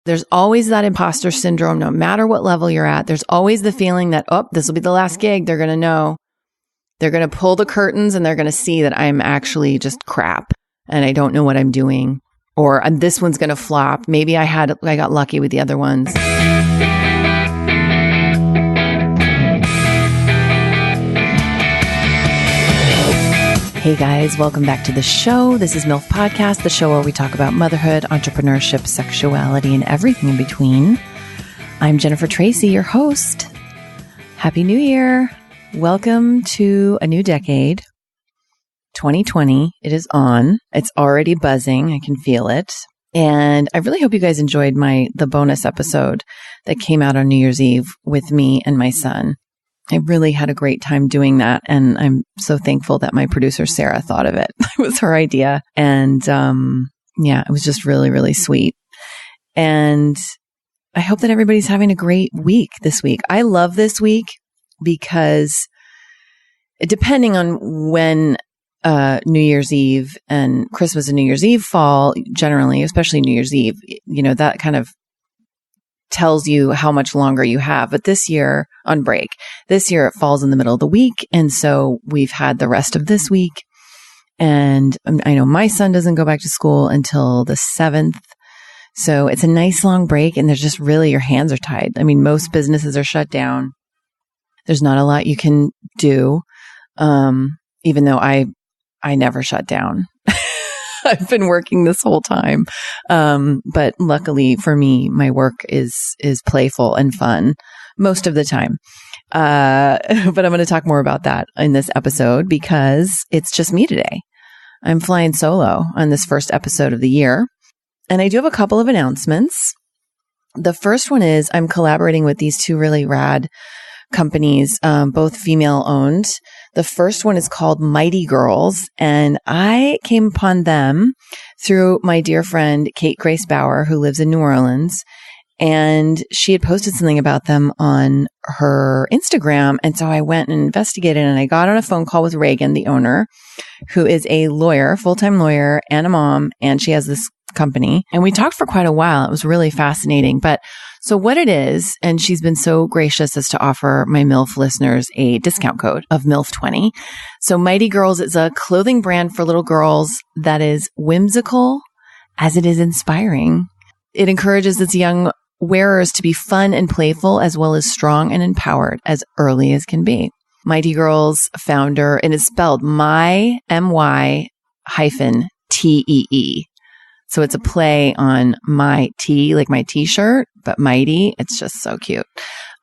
There's always that imposter syndrome, no matter what level you're at. There's always the feeling that, oh, this will be the last gig. They're going to know. They're going to pull the curtains and they're going to see that I'm actually just crap and I don't know what I'm doing. Or this one's going to flop. Maybe I got lucky with the other ones. Hey guys, welcome back to the show. This is MILF Podcast, the show where we talk about motherhood, entrepreneurship, sexuality, and everything in between. I'm Jennifer Tracy, your host. Happy New Year. Welcome to a new decade. 2020, it is on. It's already buzzing. I can feel it. And I really hope you guys enjoyed the bonus episode that came out on New Year's Eve with me and my son. I really had a great time doing that. And I'm so thankful that my producer, Sarah, thought of it. It was her idea. And it was just really, really sweet. And I hope that everybody's having a great week this week. I love this week because depending on when New Year's Eve and Christmas and New Year's Eve fall, generally, especially New Year's Eve, that kind of tells you how much longer you have. But this year on break, it falls in the middle of the week. And so we've had the rest of this week. And I know my son doesn't go back to school until the 7th. So it's a nice long break. And there's just really, your hands are tied. I mean, most businesses are shut down. There's not a lot you can do. Even though I never shut down. I've been working this whole time. But luckily for me, my work is playful and fun most of the time. But I'm going to talk more about that in this episode because it's just me today. I'm flying solo on this first episode of the year. And I do have a couple of announcements. The first one is I'm collaborating with these two really rad companies, both female owned. The first one is called My-Tee Girls, and I came upon them through my dear friend, Kate Grace Bauer, who lives in New Orleans, and she had posted something about them on her Instagram. And so I went and investigated, and I got on a phone call with Reagan, the owner, who is a lawyer, full-time lawyer and a mom, and she has this company. And we talked for quite a while. It was really fascinating. But so what it is, and she's been so gracious as to offer my MILF listeners a discount code of MILF20. So My-Tee Girls is a clothing brand for little girls that is whimsical as it is inspiring. It encourages its young wearers to be fun and playful as well as strong and empowered as early as can be. My-Tee Girls founder, and it's spelled MY-TEE. So it's a play on my tea, like my t-shirt, but mighty. It's just so cute.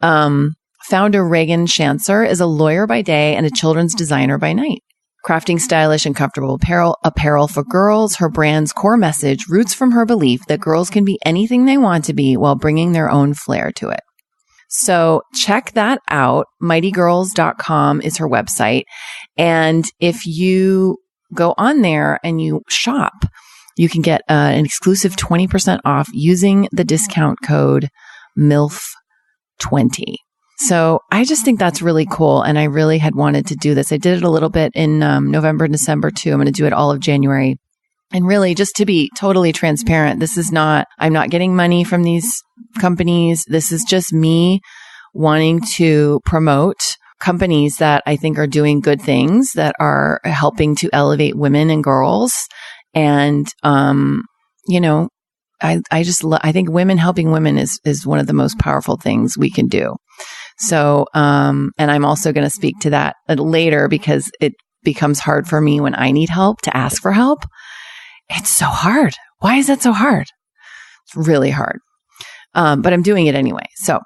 Founder Reagan Shancer is a lawyer by day and a children's designer by night. Crafting stylish and comfortable apparel for girls, her brand's core message roots from her belief that girls can be anything they want to be while bringing their own flair to it. So check that out. MIGHTYGirls.com is her website. And if you go on there and you shop, you can get an exclusive 20% off using the discount code MILF20. So I just think that's really cool. And I really had wanted to do this. I did it a little bit in November and December too. I'm going to do it all of January. And really, just to be totally transparent, I'm not getting money from these companies. This is just me wanting to promote companies that I think are doing good things, that are helping to elevate women and girls. And, I think women helping women is one of the most powerful things we can do. So, and I'm also going to speak to that later because it becomes hard for me when I need help to ask for help. It's so hard. Why is that so hard? It's really hard. But I'm doing it anyway. So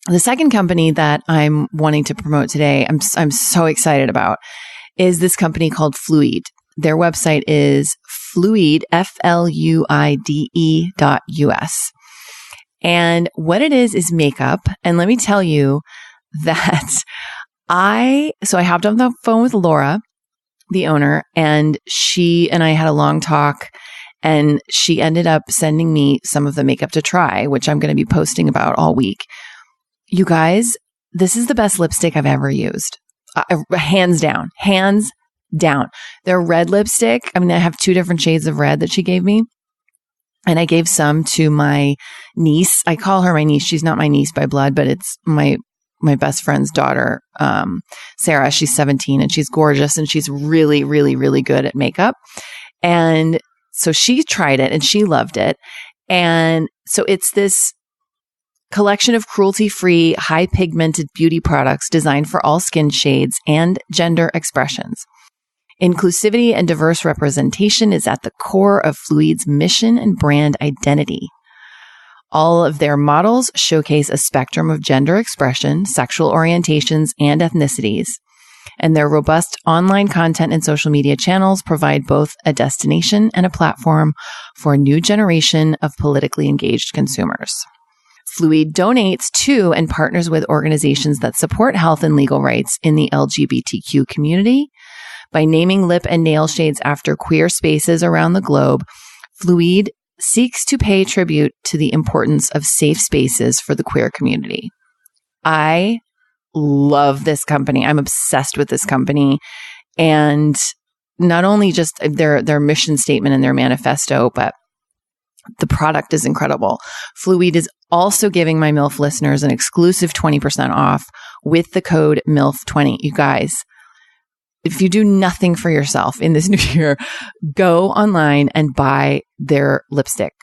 the second company that I'm wanting to promote today, I'm so excited about, is this company called Fluide. Their website is Fluide, FLUIDE.US. And what it is makeup. And let me tell you that I hopped on the phone with Laura, the owner, and she and I had a long talk, and she ended up sending me some of the makeup to try, which I'm going to be posting about all week. You guys, this is the best lipstick I've ever used. Hands down. Their red lipstick, I have 2 different shades of red that she gave me. And I gave some to my niece. I call her my niece. She's not my niece by blood, but it's my best friend's daughter, Sarah. She's 17 and she's gorgeous and she's really, really, really good at makeup. And so she tried it and she loved it. And so it's this collection of cruelty-free, high-pigmented beauty products designed for all skin shades and gender expressions. Inclusivity and diverse representation is at the core of Fluide's mission and brand identity. All of their models showcase a spectrum of gender expression, sexual orientations, and ethnicities. And their robust online content and social media channels provide both a destination and a platform for a new generation of politically engaged consumers. Fluide donates to and partners with organizations that support health and legal rights in the LGBTQ community. By naming lip and nail shades after queer spaces around the globe, Fluide seeks to pay tribute to the importance of safe spaces for the queer community. I love this company. I'm obsessed with this company. And not only just their mission statement and their manifesto, but the product is incredible. Fluide is also giving my MILF listeners an exclusive 20% off with the code MILF20. You guys, if you do nothing for yourself in this new year, go online and buy their lipstick.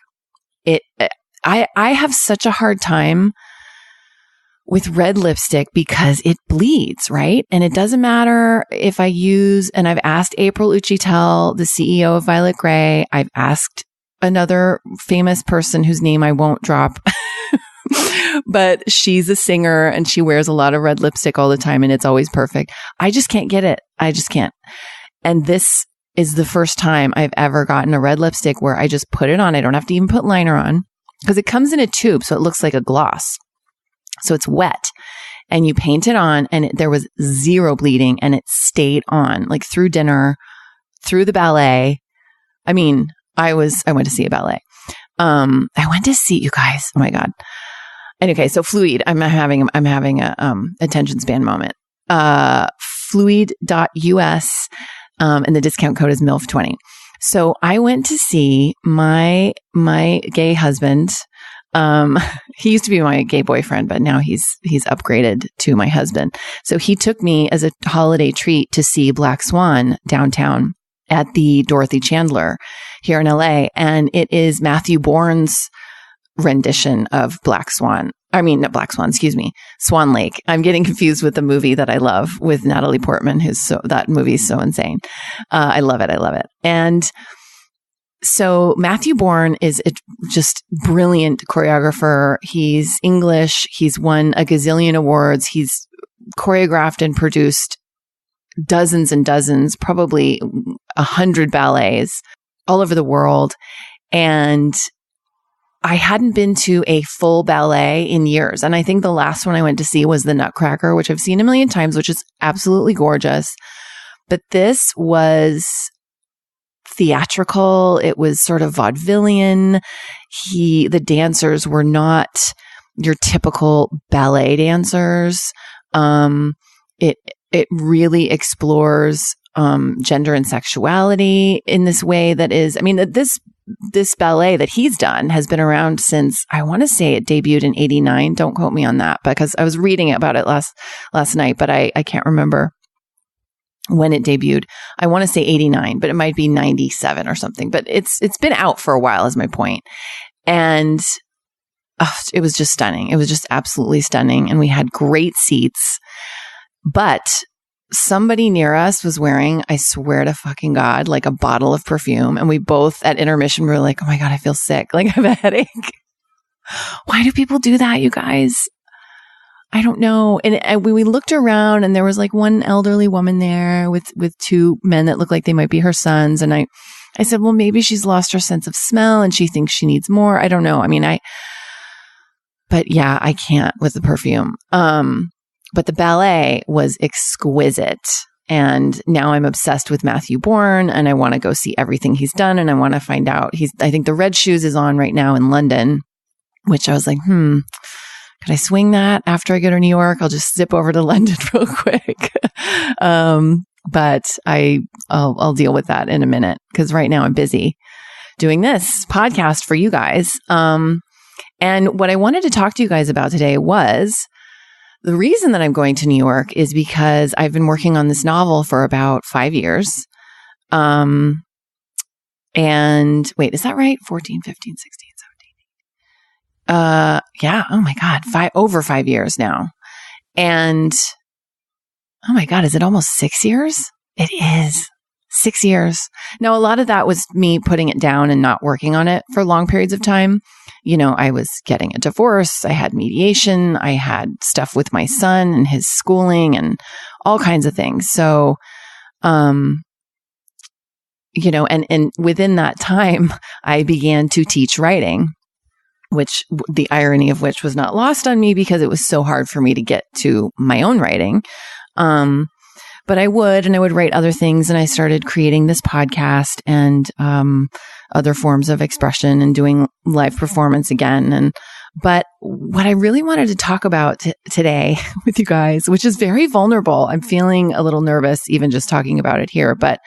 I have such a hard time with red lipstick because it bleeds, right? And it doesn't matter if I use, and I've asked April Uchitel, the CEO of Violet Grey. I've asked another famous person whose name I won't drop, but she's a singer and she wears a lot of red lipstick all the time and it's always perfect. I just can't get it. I just can't. And this is the first time I've ever gotten a red lipstick where I just put it on. I don't have to even put liner on because it comes in a tube. So it looks like a gloss. So it's wet and you paint it on and there was zero bleeding and it stayed on like through dinner, through the ballet. I mean, I went to see a ballet. I went to see, you guys. Oh my God. And okay. So Fluide, I'm having a, attention span moment. Fluide.us. And the discount code is MILF20. So I went to see my gay husband. He used to be my gay boyfriend, but now he's upgraded to my husband. So he took me as a holiday treat to see Black Swan downtown at the Dorothy Chandler here in LA. And it is Matthew Bourne's rendition of Black Swan. I mean, not Black Swan, excuse me, Swan Lake. I'm getting confused with the movie that I love with Natalie Portman, that movie is so insane. I love it. I love it. And so Matthew Bourne is a just brilliant choreographer. He's English. He's won a gazillion awards. He's choreographed and produced dozens and dozens, probably 100 ballets all over the world. And I hadn't been to a full ballet in years. And I think the last one I went to see was the Nutcracker, which I've seen a million times, which is absolutely gorgeous. But this was theatrical. It was sort of vaudevillian. The dancers were not your typical ballet dancers. It really explores gender and sexuality in this way that is, I mean, this ballet that he's done has been around since, I want to say it debuted in 89. Don't quote me on that because I was reading about it last night, but I can't remember when it debuted. I want to say 89, but it might be 97 or something, but it's been out for a while is my point. And it was just stunning. It was just absolutely stunning. And we had great seats, but somebody near us was wearing, I swear to fucking God, like a bottle of perfume. And we both at intermission were like, oh my God, I feel sick. Like I have a headache. Why do people do that, you guys? I don't know. And we looked around and there was like one elderly woman there with two men that looked like they might be her sons. And I said, well, maybe she's lost her sense of smell and she thinks she needs more. I don't know. I mean, but yeah, I can't with the perfume. But the ballet was exquisite. And now I'm obsessed with Matthew Bourne and I want to go see everything he's done. And I want to find out I think the Red Shoes is on right now in London, which I was like, could I swing that after I go to New York? I'll just zip over to London real quick. But I'll deal with that in a minute because right now I'm busy. doing this podcast for you guys. And what I wanted to talk to you guys about today was the reason that I'm going to New York is because I've been working on this novel for about 5 years. And wait, is that right? 14, 15, 16, 17. Yeah. Oh my God. Over 5 years now. And oh my God, is it almost 6 years? It is 6 years. Now, a lot of that was me putting it down and not working on it for long periods of time. You know, I was getting a divorce. I had mediation. I had stuff with my son and his schooling and all kinds of things. So, you know, and within that time, I began to teach writing, which the irony of which was not lost on me because it was so hard for me to get to my own writing. But I would write other things. And I started creating this podcast and, other forms of expression and doing live performance again. But what I really wanted to talk about today with you guys, which is very vulnerable. I'm feeling a little nervous even just talking about it here, but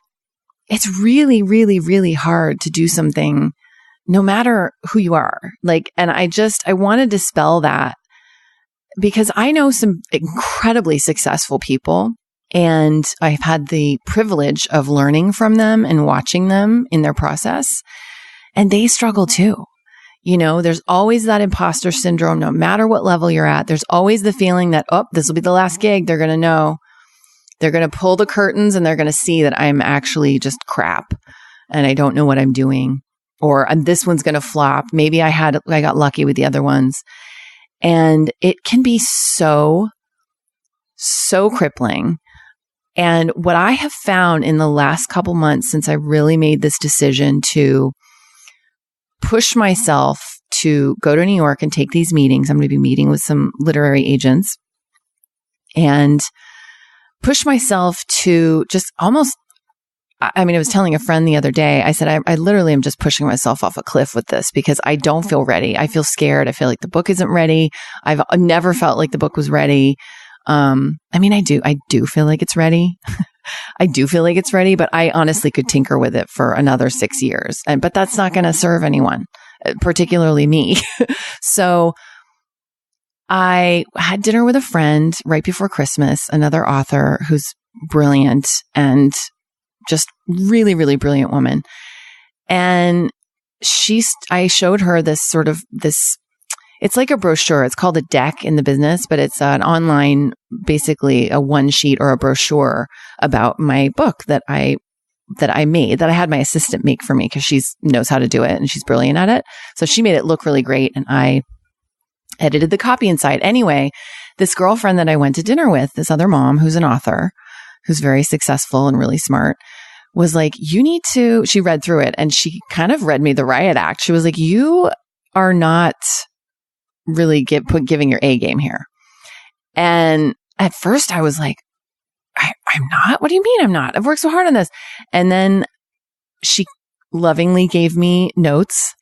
it's really, really, really hard to do something no matter who you are. And I want to dispel that because I know some incredibly successful people. And I've had the privilege of learning from them and watching them in their process. And they struggle too. You know, there's always that imposter syndrome, no matter what level you're at. There's always the feeling that, oh, this will be the last gig. They're going to know. They're going to pull the curtains and they're going to see that I'm actually just crap and I don't know what I'm doing. Or this one's going to flop. Maybe I got lucky with the other ones. And it can be so crippling. And what I have found in the last couple months since I really made this decision to push myself to go to New York and take these meetings, I'm going to be meeting with some literary agents and push myself to just almost, I was telling a friend the other day, I said, I literally am just pushing myself off a cliff with this because I don't feel ready. I feel scared. I feel like the book isn't ready. I've never felt like the book was ready. I do feel like it's ready. I do feel like it's ready, but I honestly could tinker with it for another 6 years. But that's not going to serve anyone, particularly me. So I had dinner with a friend right before Christmas, another author who's brilliant and just really, really brilliant woman. And I showed her this it's like a brochure. It's called a deck in the business, but it's an online, basically a one sheet or a brochure about my book that I made, that I had my assistant make for me because she knows how to do it and she's brilliant at it. So she made it look really great and I edited the copy inside. Anyway, this girlfriend that I went to dinner with, this other mom who's an author, who's very successful and really smart, was like, she read through it and she kind of read me the riot act. She was like, you are not really giving your A game here. And at first I was like, I'm not? What do you mean I'm not? I've worked so hard on this. And then she lovingly gave me notes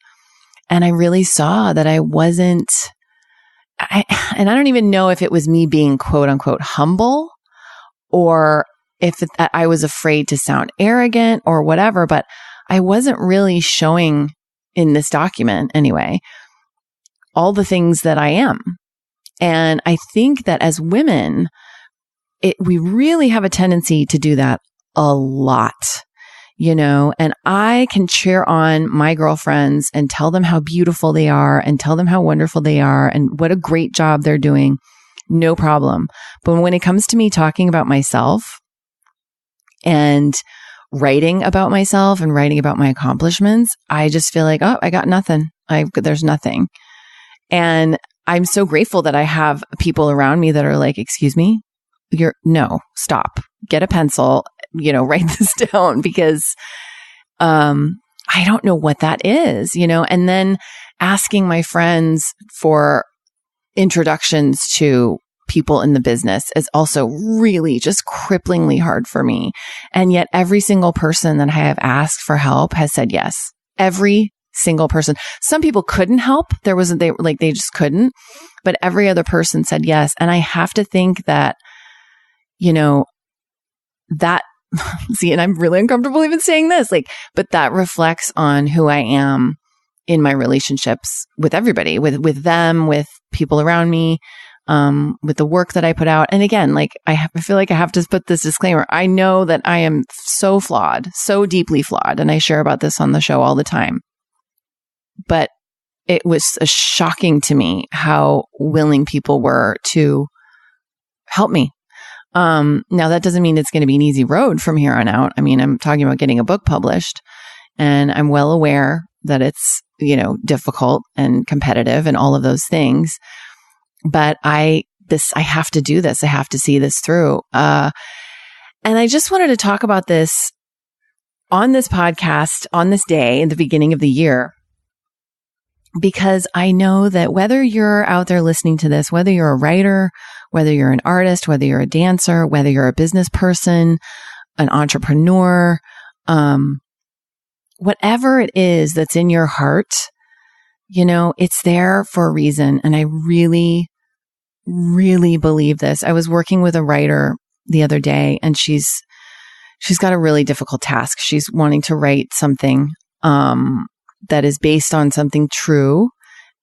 and I really saw that I wasn't, and I don't even know if it was me being quote unquote humble or if I was afraid to sound arrogant or whatever, but I wasn't really showing in this document anyway, all the things that I am. And I think that as women, we really have a tendency to do that a lot, you know, and I can cheer on my girlfriends and tell them how beautiful they are and tell them how wonderful they are and what a great job they're doing. No problem. But when it comes to me talking about myself and writing about myself and writing about my accomplishments, I just feel like, oh, I got nothing. There's nothing. And I'm so grateful that I have people around me that are like, excuse me, no, stop, get a pencil, write this down because, I don't know what that is, and then asking my friends for introductions to people in the business is also really just cripplingly hard for me. And yet every single person that I have asked for help has said yes. Every single person. Some people couldn't help. They just couldn't, but every other person said yes. And I have to think that, that see, and I'm really uncomfortable even saying this, like, but that reflects on who I am in my relationships with everybody, with them, with people around me, with the work that I put out. And again, like I feel like I have to put this disclaimer. I know that I am so flawed, so deeply flawed. And I share about this on the show all the time. But it was shocking to me how willing people were to help me. Now that doesn't mean it's going to be an easy road from here on out. I mean, I'm talking about getting a book published, and I'm well aware that it's, difficult and competitive and all of those things. But I have to do this. I have to see this through. And I just wanted to talk about this on this podcast on this day in the beginning of the year, because I know that whether you're out there listening to this, whether you're a writer, whether you're an artist, whether you're a dancer, whether you're a business person, an entrepreneur, whatever it is that's in your heart, it's there for a reason. And I really, really believe this. I was working with a writer the other day, and she's got a really difficult task. She's wanting to write something, that is based on something true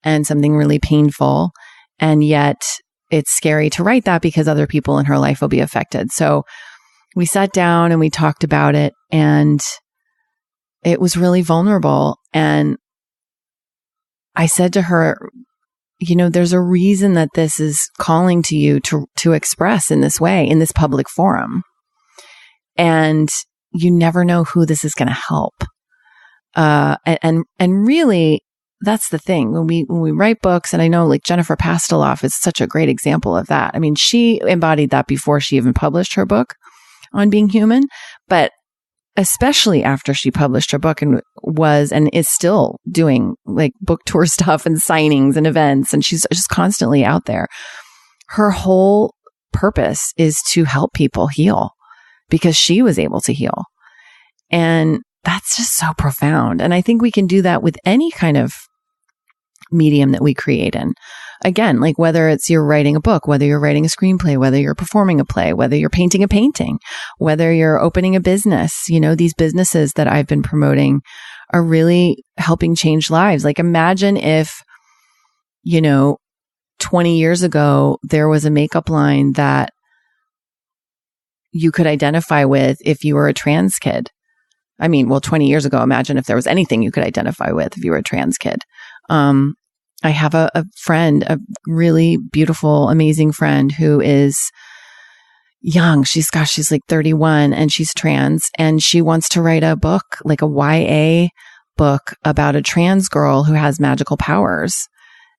and something really painful. And yet it's scary to write that because other people in her life will be affected. So we sat down and we talked about it, and it was really vulnerable. And I said to her, there's a reason that this is calling to you to express in this way, in this public forum. And you never know who this is going to help. And really, that's the thing when we write books. And I know like Jennifer Pasteloff is such a great example of that. I mean, she embodied that before she even published her book on being human, but especially after she published her book and is still doing like book tour stuff and signings and events. And she's just constantly out there. Her whole purpose is to help people heal because she was able to heal. And that's just so profound. And I think we can do that with any kind of medium that we create in. Again, like whether it's you're writing a book, whether you're writing a screenplay, whether you're performing a play, whether you're painting a painting, whether you're opening a business, these businesses that I've been promoting are really helping change lives. Like imagine if, 20 years ago, there was a makeup line that you could identify with if you were a trans kid. I mean, 20 years ago, imagine if there was anything you could identify with if you were a trans kid. I have a friend, a really beautiful, amazing friend who is young. She's like 31 and she's trans, and she wants to write a book, like a YA book about a trans girl who has magical powers.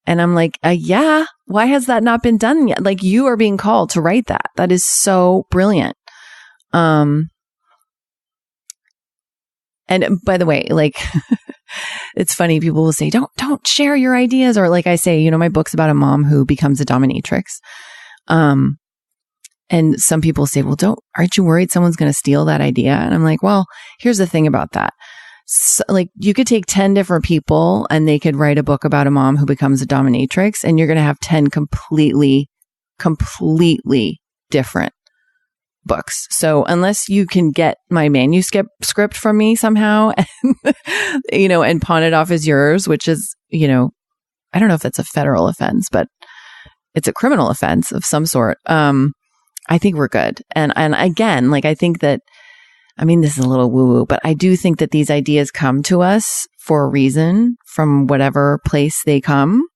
And I'm like, yeah, why has that not been done yet? Like you are being called to write that. That is so brilliant. And by the way, like, it's funny. People will say, don't share your ideas. Or like I say, my book's about a mom who becomes a dominatrix. And some people say, well, aren't you worried someone's going to steal that idea? And I'm like, well, here's the thing about that. So, like you could take 10 different people and they could write a book about a mom who becomes a dominatrix, and you're going to have 10 completely different books. So unless you can get my manuscript from me somehow, and, and pawn it off as yours, which is, I don't know if that's a federal offense, but it's a criminal offense of some sort. I think we're good. And again, like, I think that, this is a little woo woo, but I do think that these ideas come to us for a reason from whatever place they come.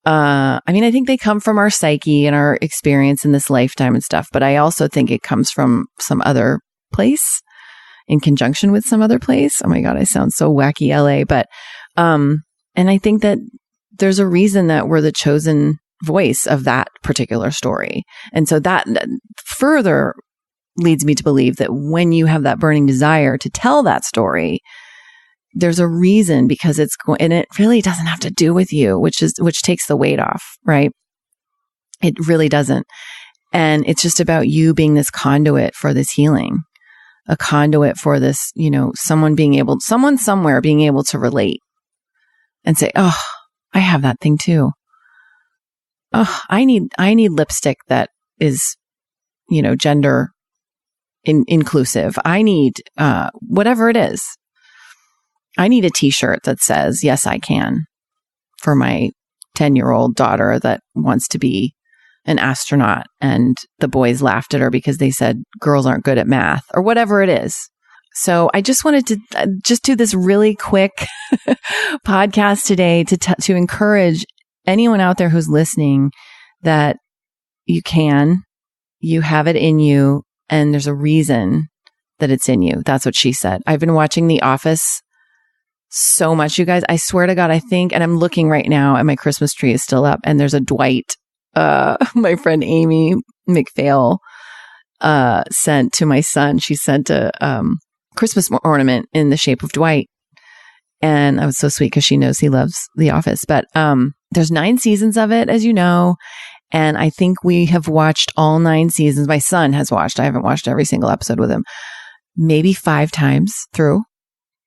I think they come from our psyche and our experience in this lifetime and stuff, but I also think it comes from some other place in conjunction with some other place. Oh my God, I sound so wacky LA, but, and I think that there's a reason that we're the chosen voice of that particular story. And so that further leads me to believe that when you have that burning desire to tell that story, there's a reason, because and it really doesn't have to do with you, which takes the weight off, right? It really doesn't. And it's just about you being this conduit for this healing, a conduit for this, someone somewhere being able to relate and say, oh, I have that thing too. Oh, I need lipstick that is, gender inclusive. I need, whatever it is. I need a t-shirt that says, yes, I can, for my 10-year-old daughter that wants to be an astronaut. And the boys laughed at her because they said girls aren't good at math or whatever it is. So I just wanted to just do this really quick podcast today to encourage anyone out there who's listening that you have it in you, and there's a reason that it's in you. That's what she said. I've been watching The Office so much, you guys. I swear to God, I think, and I'm looking right now and my Christmas tree is still up, and there's a Dwight, my friend Amy McPhail, sent to my son. She sent a Christmas ornament in the shape of Dwight. And that was so sweet because she knows he loves The Office. But there's 9 seasons of it, as you know. And I think we have watched all 9 seasons. My son has watched. I haven't watched every single episode with him. Maybe 5 times through.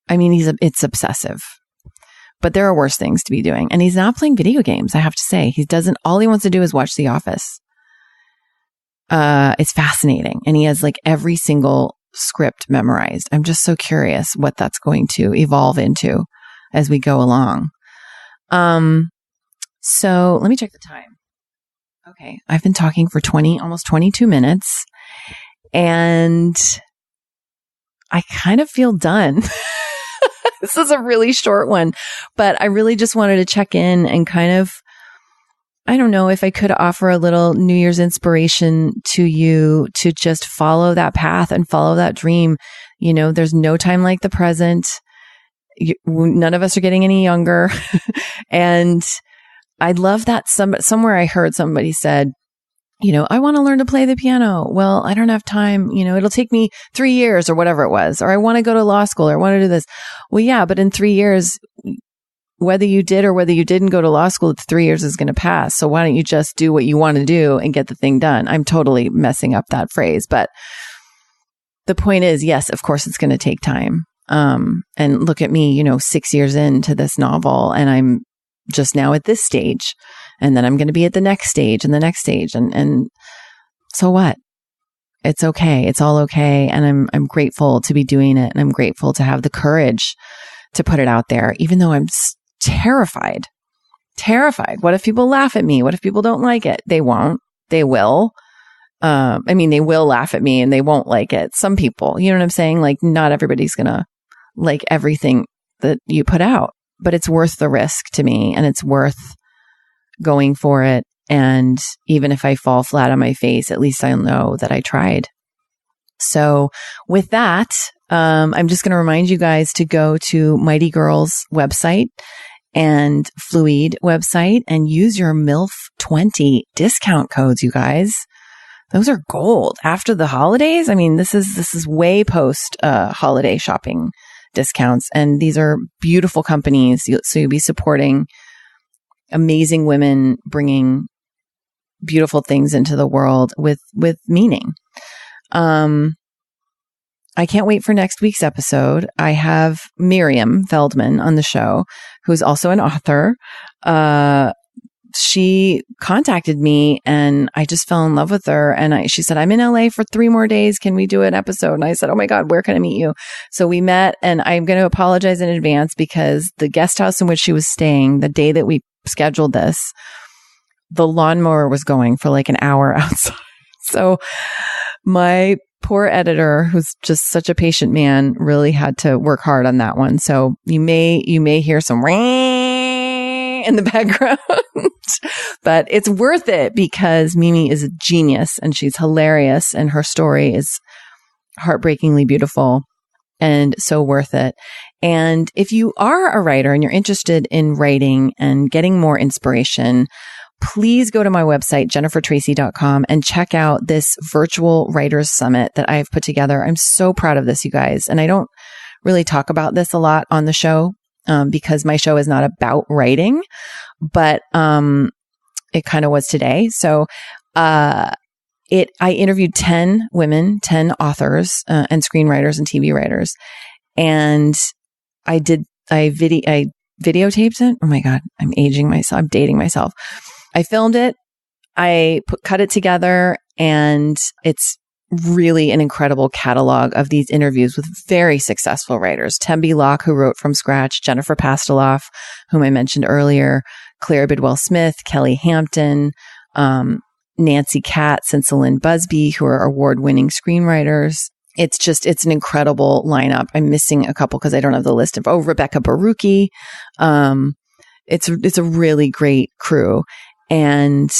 I mean, it's obsessive. But there are worse things to be doing. And he's not playing video games, I have to say. All he wants to do is watch The Office. It's fascinating. And he has like every single script memorized. I'm just so curious what that's going to evolve into as we go along. So let me check the time. Okay. I've been talking for almost 22 minutes, and I kind of feel done. This is a really short one, but I really just wanted to check in and kind of, I don't know if I could offer a little New Year's inspiration to you to just follow that path and follow that dream. You know, there's no time like the present. None of us are getting any younger. And I love that somewhere I heard somebody said, you know, I want to learn to play the piano. Well, I don't have time. You know, it'll take me 3 years or whatever it was. Or I want to go to law school, or I want to do this. Well, yeah, but in 3 years, whether you did or whether you didn't go to law school, 3 years is going to pass. So why don't you just do what you want to do and get the thing done? I'm totally messing up that phrase, but the point is, yes, of course it's going to take time. And look at me, 6 years into this novel, and I'm just now at this stage, and then I'm going to be at the next stage and the next stage. And so what? It's okay. It's all okay. And I'm grateful to be doing it. And I'm grateful to have the courage to put it out there, even though I'm terrified. What if people laugh at me? What if people don't like it? They won't. They will. They will laugh at me and they won't like it. Some people, you know what I'm saying? Like, not everybody's going to like everything that you put out, but it's worth the risk to me, and it's worth going for it. And even if I fall flat on my face, at least I'll know that I tried. So with that, I'm just going to remind you guys to go to My-Tee Girls website and Fluide website and use your MILF 20 discount codes, you guys. Those are gold after the holidays. I mean, this is way post holiday shopping discounts, and these are beautiful companies. So you'll be supporting amazing women bringing beautiful things into the world with meaning. I can't wait for next week's episode. I have Miriam Feldman on the show, who's also an author. She contacted me and I just fell in love with her. And she said, I'm in LA for 3 more days. Can we do an episode? And I said, oh my God, where can I meet you? So we met, and I'm going to apologize in advance because the guest house in which she was staying, the day that we scheduled this, the lawnmower was going for like an hour outside. So my poor editor, who's just such a patient man, really had to work hard on that one. So you may hear some in the background, but it's worth it because Mimi is a genius and she's hilarious, and her story is heartbreakingly beautiful and so worth it. And if you are a writer and you're interested in writing and getting more inspiration, please go to my website, jennifertracy.com, and check out this virtual writers summit that I've put together. I'm so proud of this, you guys. And I don't really talk about this a lot on the show because my show is not about writing, but it kind of was today. So I interviewed 10 women, 10 authors and screenwriters and TV writers. And I videotaped it. Oh my God, I'm aging myself. I'm dating myself. I filmed it. I cut it together, and it's really an incredible catalog of these interviews with very successful writers. Tembi Locke, who wrote from scratch, Jennifer Pasteloff, whom I mentioned earlier, Claire Bidwell Smith, Kelly Hampton, Nancy Katz, and Celine Busby, who are award-winning screenwriters. It's an incredible lineup. I'm missing a couple because I don't have the list of, Rebecca Barucki. It's a really great crew, and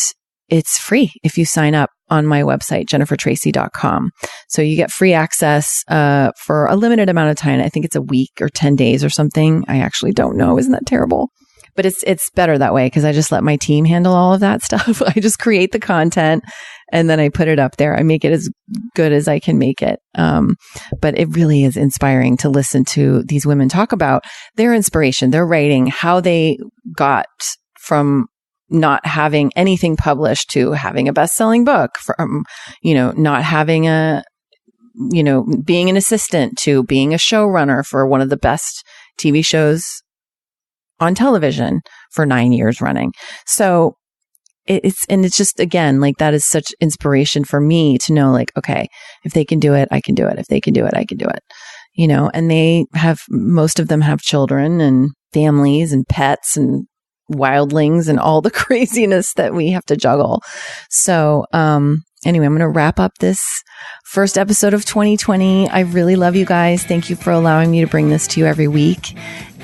it's free if you sign up on my website, jennifertracy.com. So you get free access for a limited amount of time. I think it's a week or 10 days or something. I actually don't know. Isn't that terrible? But it's better that way because I just let my team handle all of that stuff. I just create the content and then I put it up there. I make it as good as I can make it. But it really is inspiring to listen to these women talk about their inspiration, their writing, how they got from not having anything published to having a best-selling book, from, not having being an assistant to being a showrunner for one of the best TV shows on television for 9 years running. So it's just, again, like, that is such inspiration for me to know, like, okay, if they can do it, I can do it. If they can do it, I can do it. And most of them have children and families and pets and wildlings and all the craziness that we have to juggle. So, anyway, I'm going to wrap up this first episode of 2020. I really love you guys. Thank you for allowing me to bring this to you every week,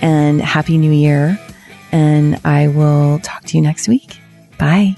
and Happy New Year. And I will talk to you next week. Bye.